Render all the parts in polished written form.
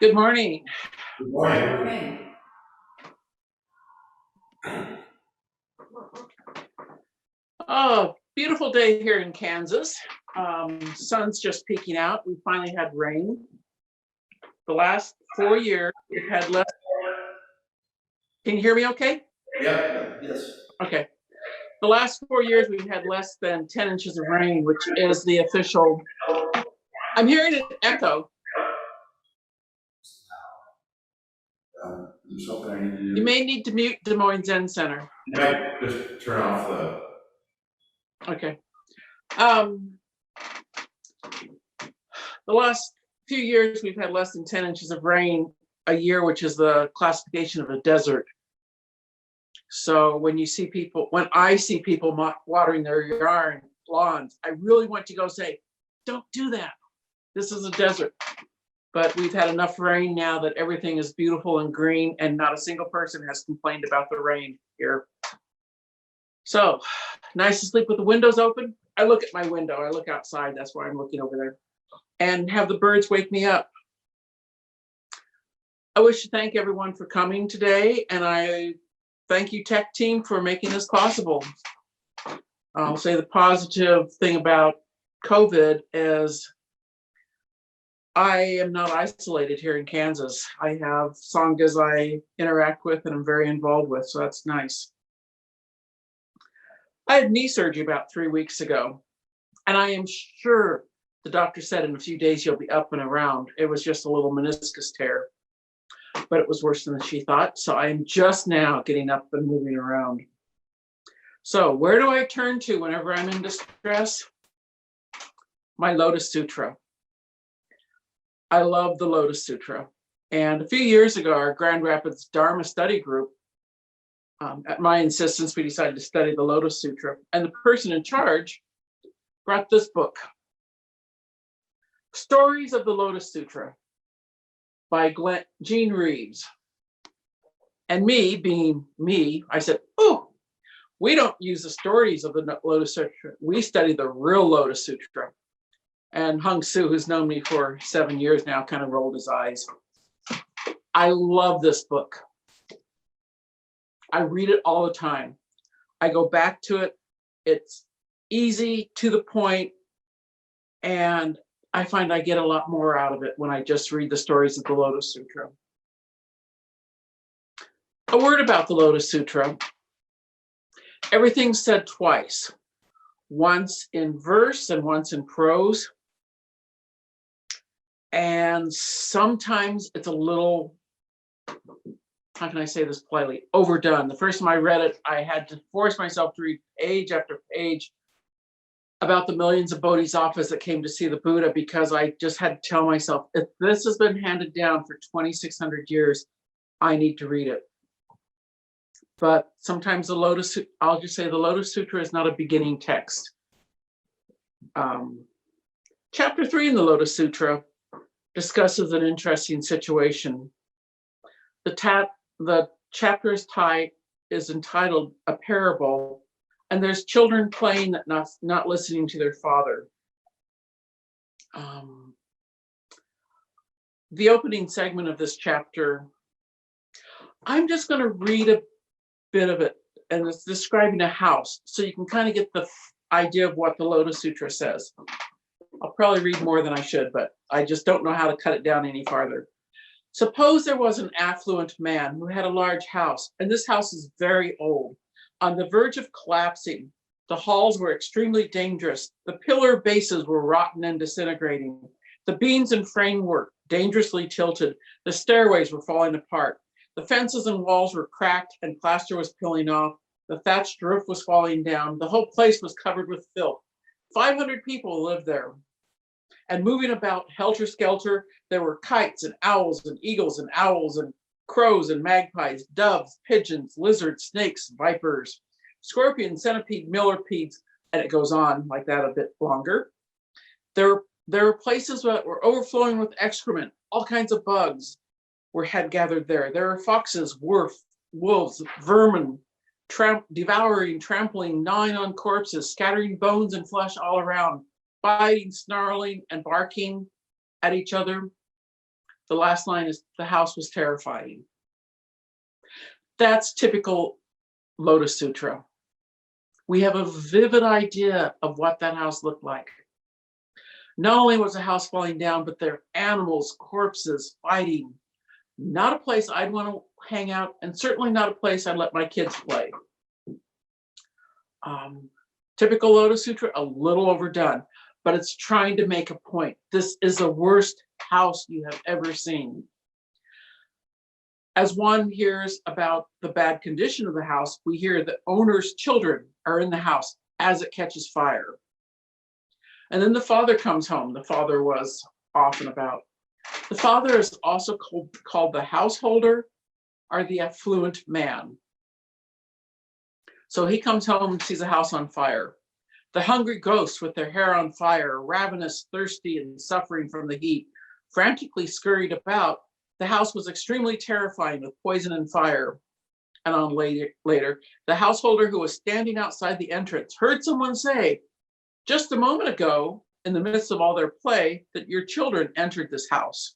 Good morning. Good morning. Oh, beautiful day here in Kansas. Sun's just peeking out. We finally had rain. The last 4 years, we've had less. Can you hear me okay? Yeah, yes. Okay. The last 4 years, we've had less than 10 inches of rain, which is the official. I'm hearing an echo. There's something I need to do. You may need to mute Des Moines Zen Center. You might just turn off the. Okay. The last few years, we've had less than 10 inches of rain a year, which is the classification of a desert. So when I see people watering their lawns, I really want to go say, don't do that. This is a desert. But we've had enough rain now that everything is beautiful and green, and not a single person has complained about the rain here. So nice to sleep with the windows open. I look at my window, I look outside, that's why I'm looking over there, and have the birds wake me up. I wish to thank everyone for coming today, and I thank you, tech team, for making this possible. I'll say the positive thing about COVID is I am not isolated here in Kansas. I have Sanghas I interact with and I'm very involved with, so that's nice. I had knee surgery about 3 weeks ago, and I am sure the doctor said in a few days you'll be up and around. It was just a little meniscus tear, but it was worse than she thought. So I'm just now getting up and moving around. So where do I turn to whenever I'm in distress? My Lotus Sutra. I love the Lotus Sutra. And a few years ago, our Grand Rapids Dharma study group, at my insistence, we decided to study the Lotus Sutra. And the person in charge brought this book, Stories of the Lotus Sutra by Jean Reeves. And me, being me, I said, oh, we don't use the stories of the Lotus Sutra. We study the real Lotus Sutra. And Hung Soo, who's known me for 7 years now, kind of rolled his eyes. I love this book. I read it all the time. I go back to it. It's easy, to the point, and I find I get a lot more out of it when I just read the stories of the Lotus Sutra. A word about the Lotus Sutra. Everything's said twice, once in verse and once in prose. And sometimes it's a little, how can I say this politely, overdone. The first time I read it, I had to force myself to read page after page about the millions of bodhisattvas that came to see the Buddha, because I just had to tell myself, if this has been handed down for 2,600 years, I need to read it. But sometimes I'll just say the Lotus Sutra is not a beginning text. Chapter 3 in the Lotus Sutra discusses an interesting situation. The chapter's is entitled A Parable, and there's children playing that not listening to their father. The opening segment of this chapter, I'm just going to read a bit of it, and it's describing a house, so you can kind of get the idea of what the Lotus Sutra says. I'll probably read more than I should, but I just don't know how to cut it down any farther. Suppose there was an affluent man who had a large house, and this house is very old, on the verge of collapsing. The halls were extremely dangerous. The pillar bases were rotten and disintegrating. The beams and framework dangerously tilted. The stairways were falling apart. The fences and walls were cracked and plaster was peeling off. The thatched roof was falling down. The whole place was covered with filth. 500 people lived there. And moving about helter-skelter, there were kites and owls and eagles and owls and crows and magpies, doves, pigeons, lizards, snakes, vipers, scorpions, centipede, millipedes, and it goes on like that a bit longer. There were places that were overflowing with excrement. All kinds of bugs had gathered there. There were foxes, wolves, vermin, devouring, trampling, gnawing on corpses, scattering bones and flesh all around, biting, snarling, and barking at each other. The last line is, the house was terrifying. That's typical Lotus Sutra. We have a vivid idea of what that house looked like. Not only was the house falling down, but there are animals, corpses, fighting. Not a place I'd want to hang out, and certainly not a place I'd let my kids play. Typical Lotus Sutra, a little overdone, but it's trying to make a point. This is the worst house you have ever seen. As one hears about the bad condition of the house, we hear the owner's children are in the house as it catches fire. And then the father comes home. The father was off and about. The father is also called the householder or the affluent man. So he comes home and sees a house on fire. The hungry ghosts with their hair on fire, ravenous, thirsty, and suffering from the heat, frantically scurried about. The house was extremely terrifying with poison and fire. And on later, the householder who was standing outside the entrance heard someone say, just a moment ago, in the midst of all their play, that your children entered this house.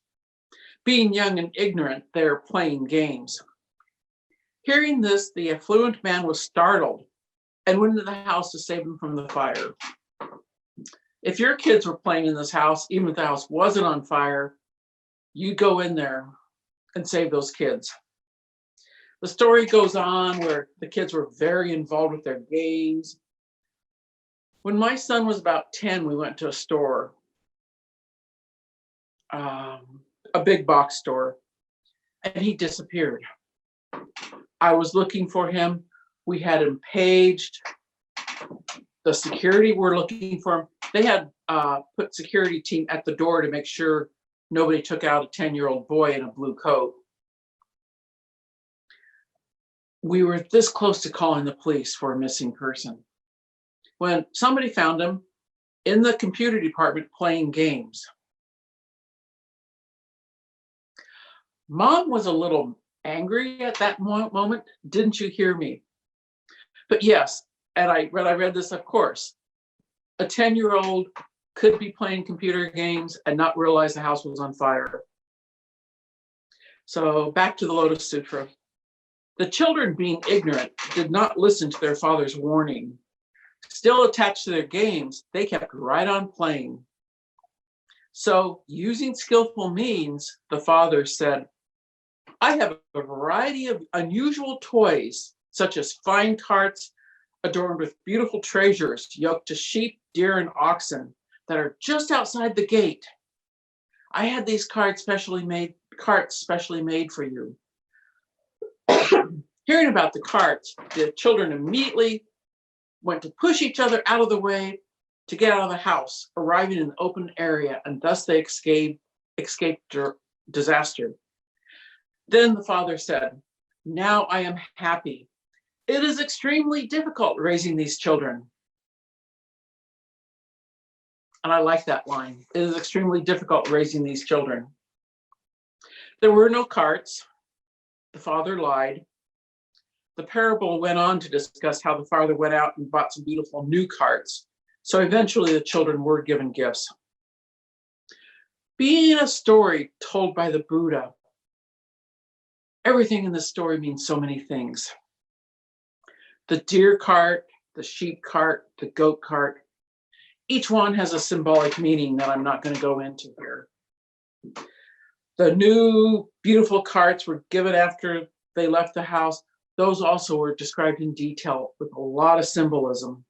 Being young and ignorant, they're playing games. Hearing this, the affluent man was startled and went into the house to save them from the fire. If your kids were playing in this house, even if the house wasn't on fire, you'd go in there and save those kids. The story goes on where the kids were very involved with their games. When my son was about 10, we went to a store, a big box store, and he disappeared. I was looking for him. We had him paged. The security were looking for him. They had put security team at the door to make sure nobody took out a 10-year-old boy in a blue coat. We were this close to calling the police for a missing person when somebody found him in the computer department playing games. Mom was a little angry at that moment. Didn't you hear me? But yes, and I read this, of course. A 10-year-old could be playing computer games and not realize the house was on fire. So back to the Lotus Sutra. The children, being ignorant, did not listen to their father's warning. Still attached to their games, they kept right on playing. So, using skillful means, the father said, I have a variety of unusual toys, such as fine carts adorned with beautiful treasures, yoked to sheep, deer, and oxen that are just outside the gate. I had these carts specially made for you. Hearing about the carts, the children immediately went to push each other out of the way to get out of the house, arriving in an open area, and thus they escaped disaster. Then the father said, now I am happy. It is extremely difficult raising these children. And I like that line. It is extremely difficult raising these children. There were no carts. The father lied. The parable went on to discuss how the father went out and bought some beautiful new carts. So eventually the children were given gifts. Being a story told by the Buddha, everything in the story means so many things. The deer cart, the sheep cart, the goat cart, each one has a symbolic meaning that I'm not going to go into here. The new beautiful carts were given after they left the house. Those also were described in detail with a lot of symbolism.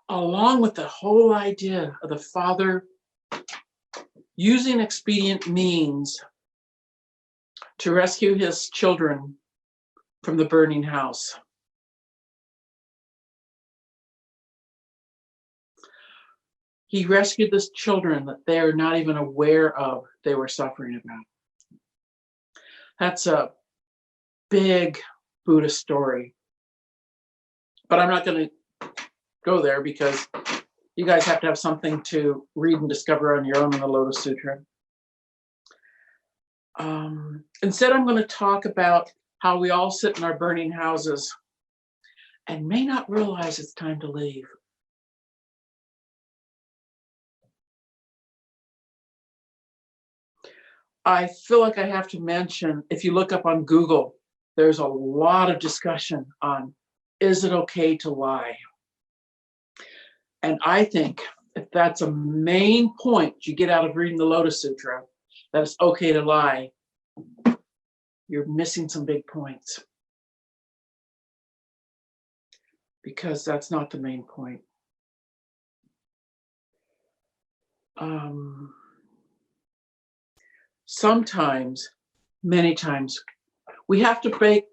Along with the whole idea of the father using expedient means to rescue his children from the burning house. He rescued these children that they are not even aware of they were suffering about. That's a big Buddhist story. But I'm not going to go there because you guys have to have something to read and discover on your own in the Lotus Sutra. Instead, I'm going to talk about how we all sit in our burning houses and may not realize it's time to leave. I feel like I have to mention, if you look up on Google, there's a lot of discussion on, is it okay to lie? And I think if that's a main point you get out of reading the Lotus Sutra, that it's okay to lie, you're missing some big points. Because that's not the main point. Sometimes, many times, we have to break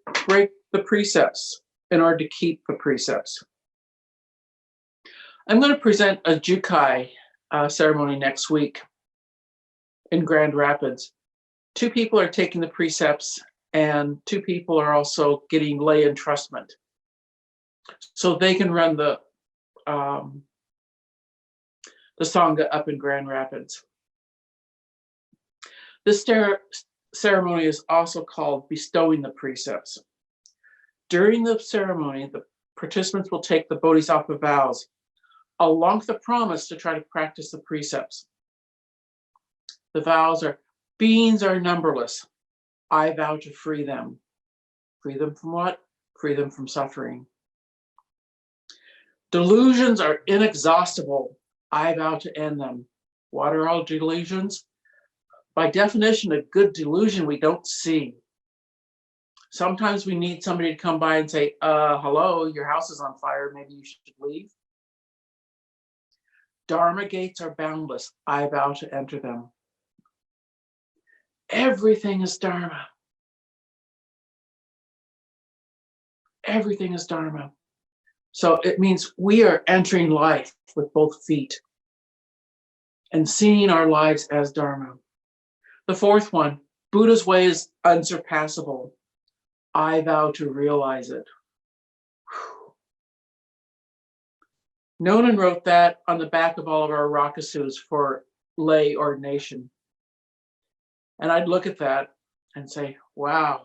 the precepts in order to keep the precepts. I'm going to present a Jukai ceremony next week in Grand Rapids. 2 people are taking the precepts, and 2 people are also getting lay entrustment. So they can run the Sangha up in Grand Rapids. This ceremony is also called bestowing the precepts. During the ceremony, the participants will take the Bodhisattva vows, along with the promise to try to practice the precepts. The vows are, beings are numberless. I vow to free them. Free them from what? Free them from suffering. Delusions are inexhaustible. I vow to end them. What are all delusions? By definition, a good delusion we don't see. Sometimes we need somebody to come by and say, hello, your house is on fire, maybe you should leave. Dharma gates are boundless. I vow to enter them. Everything is Dharma. Everything is Dharma. So it means we are entering life with both feet and seeing our lives as Dharma. The 4th one, Buddha's way is unsurpassable. I vow to realize it. Nonan wrote that on the back of all of our rakusus for lay ordination. And I'd look at that and say, wow,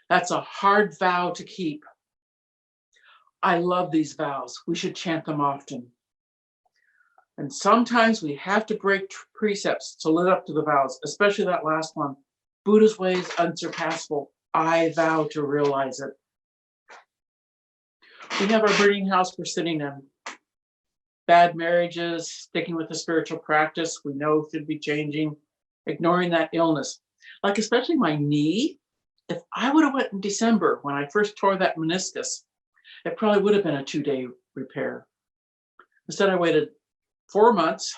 that's a hard vow to keep. I love these vows. We should chant them often. And sometimes we have to break precepts to live up to the vows, especially that last one. Buddha's way is unsurpassable. I vow to realize it. We have our burning house we're sitting in. Bad marriages, sticking with the spiritual practice we know should be changing, ignoring that illness. Like especially my knee, if I would have went in December when I first tore that meniscus, it probably would have been a 2-day repair. Instead, I waited 4 months,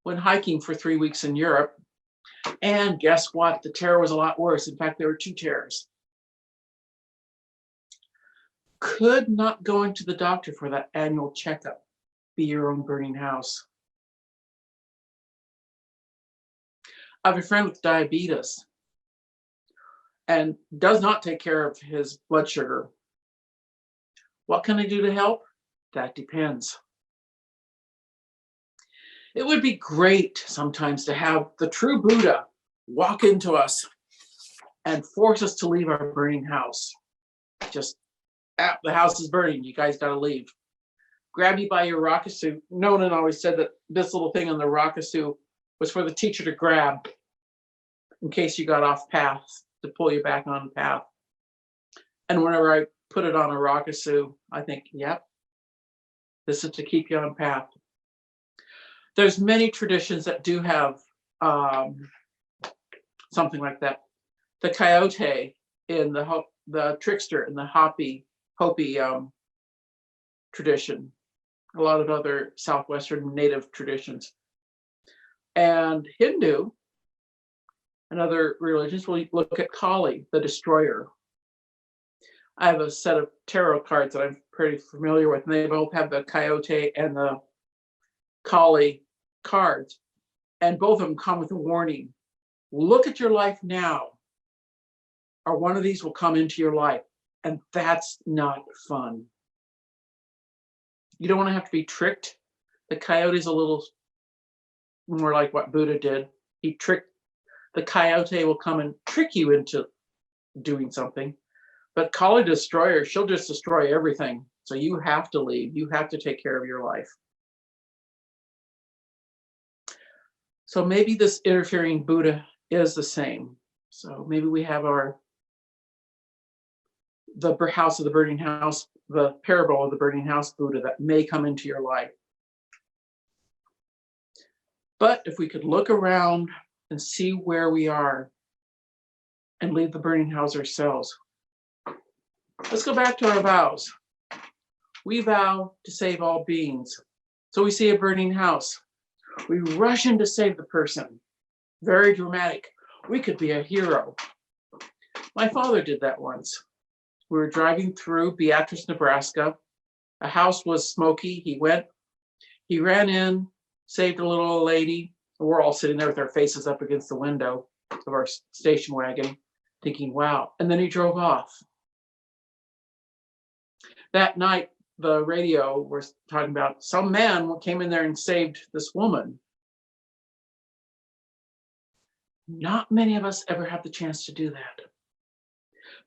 went hiking for 3 weeks in Europe, and guess what? The tear was a lot worse. In fact, there were 2 tears. Could not going to the doctor for that annual checkup be your own burning house? I have a friend with diabetes and does not take care of his blood sugar. What can I do to help? That depends. It would be great sometimes to have the true Buddha walk into us and force us to leave our burning house. Just, the house is burning, you guys gotta leave. Grab you by your rakusu. Nonan always said that this little thing on the rakusu was for the teacher to grab in case you got off path, to pull you back on path. And whenever I put it on a rakusu, I think, yep, this is to keep you on path. There's many traditions that do have something like that. The coyote in the trickster in the Hopi tradition, a lot of other Southwestern native traditions. And Hindu and other religions will look at Kali, the destroyer. I have a set of tarot cards that I'm pretty familiar with, and they both have the coyote and the Kali cards, and both of them come with a warning. Look at your life now, or one of these will come into your life, and that's not fun. You don't want to have to be tricked. The coyote's a little more like what Buddha did. The coyote will come and trick you into doing something. But Kali Destroyer, she'll just destroy everything. So you have to leave. You have to take care of your life. So maybe this interfering Buddha is the same. So maybe we have the house of the burning house, the parable of the burning house Buddha that may come into your life. But if we could look around and see where we are and leave the burning house ourselves. Let's go back to our vows. We vow to save all beings. So we see a burning house. We rush in to save the person. Very dramatic. We could be a hero. My father did that once. We were driving through Beatrice, Nebraska. A house was smoky. He ran in, saved a little old lady. We're all sitting there with our faces up against the window of our station wagon, thinking, wow. And then he drove off. That night, the radio was talking about some man came in there and saved this woman. Not many of us ever have the chance to do that.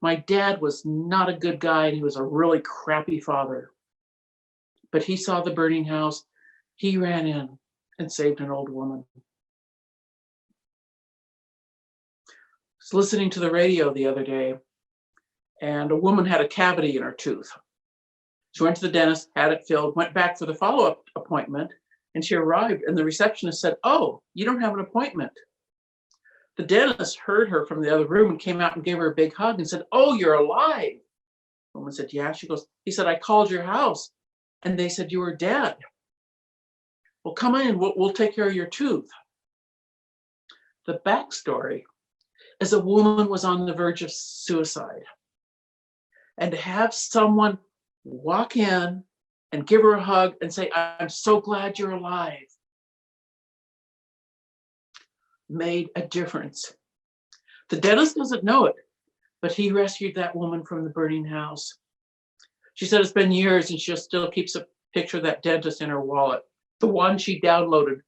My dad was not a good guy, and he was a really crappy father. But he saw the burning house. He ran in and saved an old woman. I was listening to the radio the other day, and a woman had a cavity in her tooth. She went to the dentist, had it filled, went back for the follow-up appointment, and she arrived, and the receptionist said, "Oh, you don't have an appointment." The dentist heard her from the other room and came out and gave her a big hug and said, "Oh, you're alive." The woman said, "Yeah." He said, "I called your house and they said you were dead. Well, come in, we'll take care of your tooth." The backstory is a woman was on the verge of suicide. And to have someone walk in and give her a hug and say, "I'm so glad you're alive," made a difference. The dentist doesn't know it, but he rescued that woman from the burning house. She said it's been years and she still keeps a picture of that dentist in her wallet, the one she downloaded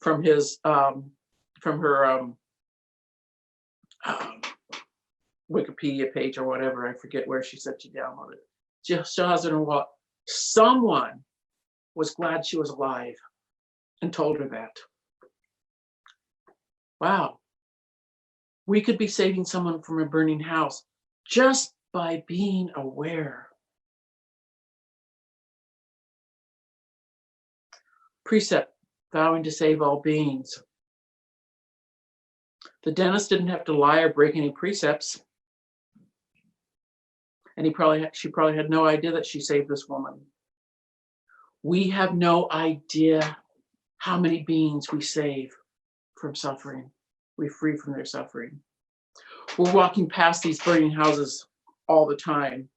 from her Wikipedia page or whatever. I forget where she said she downloaded it. She still has it in her wallet. Someone was glad she was alive and told her that. Wow. We could be saving someone from a burning house just by being aware. Precept, vowing to save all beings. The dentist didn't have to lie or break any precepts. And she probably had no idea that she saved this woman. We have no idea how many beings we save from suffering. We free from their suffering. We're walking past these burning houses all the time.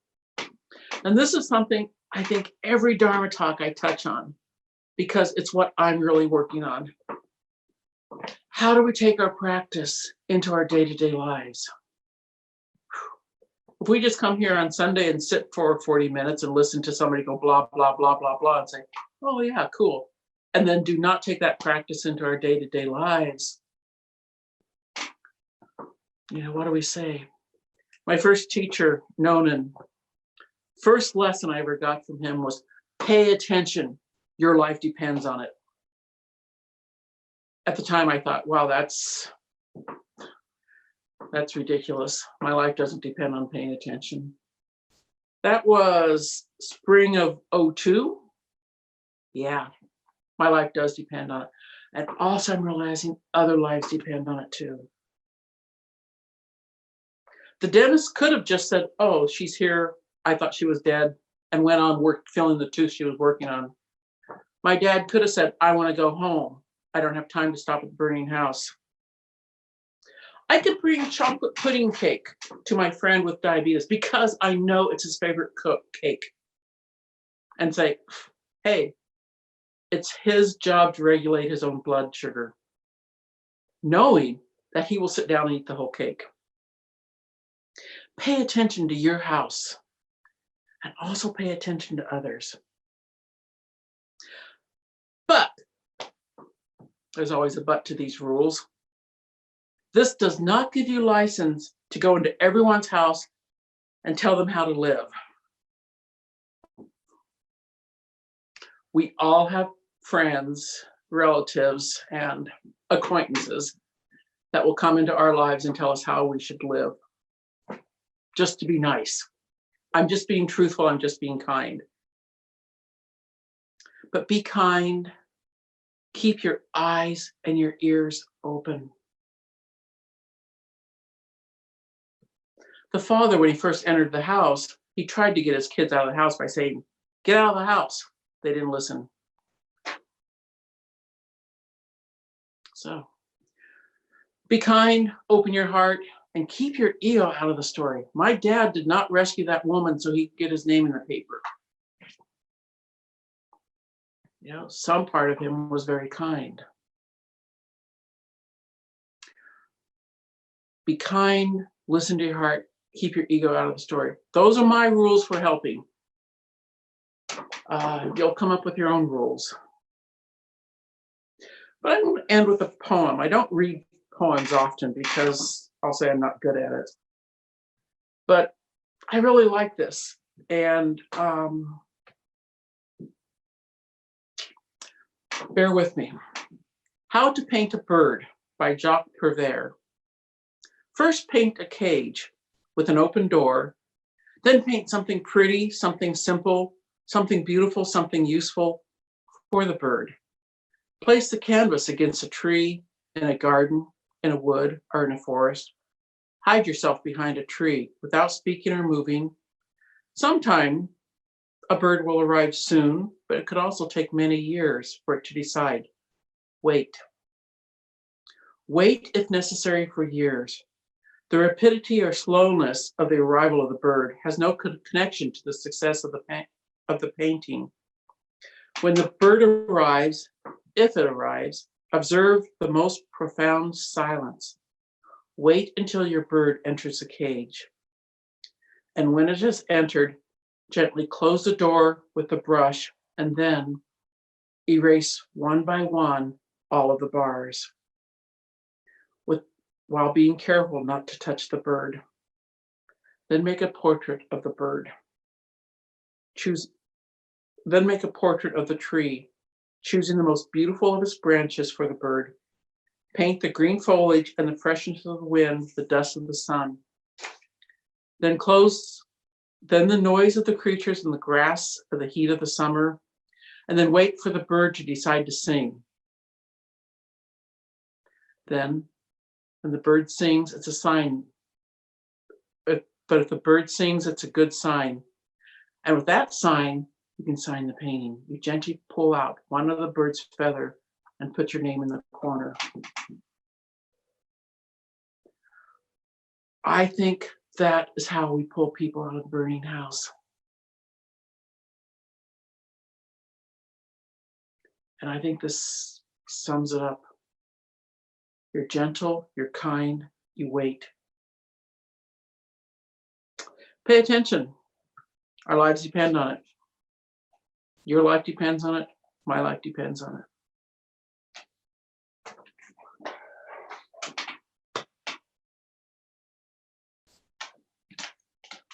And this is something I think every Dharma talk I touch on, because it's what I'm really working on. How do we take our practice into our day-to-day lives? If we just come here on Sunday and sit for 40 minutes and listen to somebody go blah, blah, blah, blah, blah, and say, "Oh yeah, cool," and then do not take that practice into our day-to-day lives, what do we say? My first teacher, Nonan, first lesson I ever got from him was, pay attention. Your life depends on it. At the time, I thought, wow, that's ridiculous. My life doesn't depend on paying attention. That was spring of 2002. Yeah, my life does depend on it. And also I'm realizing other lives depend on it too. The dentist could have just said, "Oh, she's here. I thought she was dead," and went on filling the tooth she was working on. My dad could have said, "I want to go home. I don't have time to stop at the burning house." I could bring chocolate pudding cake to my friend with diabetes because I know it's his favorite cake, and say, "Hey, it's his job to regulate his own blood sugar," knowing that he will sit down and eat the whole cake. Pay attention to your house and also pay attention to others. But there's always a but to these rules. This does not give you license to go into everyone's house and tell them how to live. We all have friends, relatives, and acquaintances that will come into our lives and tell us how we should live. Just to be nice. I'm just being truthful. I'm just being kind. But be kind. Keep your eyes and your ears open. The father, when he first entered the house, he tried to get his kids out of the house by saying, "Get out of the house." They didn't listen. So be kind, open your heart, and keep your ego out of the story. My dad did not rescue that woman so he could get his name in the paper. You know, some part of him was very kind. Be kind, listen to your heart, keep your ego out of the story. Those are my rules for helping. You'll come up with your own rules. But I'm going to end with a poem. I don't read poems often because I'll say I'm not good at it. But I really like this. And bear with me. How to Paint a Bird by Jacques Prévert. First, paint a cage with an open door. Then paint something pretty, something simple, something beautiful, something useful for the bird. Place the canvas against a tree, in a garden, in a wood, or in a forest. Hide yourself behind a tree without speaking or moving. Sometime a bird will arrive soon, but it could also take many years for it to decide. Wait. Wait if necessary for years. The rapidity or slowness of the arrival of the bird has no connection to the success of the painting. When the bird arrives, if it arrives, observe the most profound silence. Wait until your bird enters the cage. And when it has entered, gently close the door with the brush and then erase one by one all of the bars, while being careful not to touch the bird. Then make a portrait of the bird. Then make a portrait of the tree, choosing the most beautiful of its branches for the bird. Paint the green foliage and the freshness of the wind, the dust of the sun. Then the noise of the creatures in the grass or the heat of the summer, and then wait for the bird to decide to sing. Then, when the bird sings, it's a sign. But if the bird sings, it's a good sign. And with that sign, you can sign the painting. You gently pull out one of the bird's feather and put your name in the corner. I think that is how we pull people out of the burning house. And I think this sums it up. You're gentle, you're kind, you wait. Pay attention. Our lives depend on it. Your life depends on it. My life depends on it.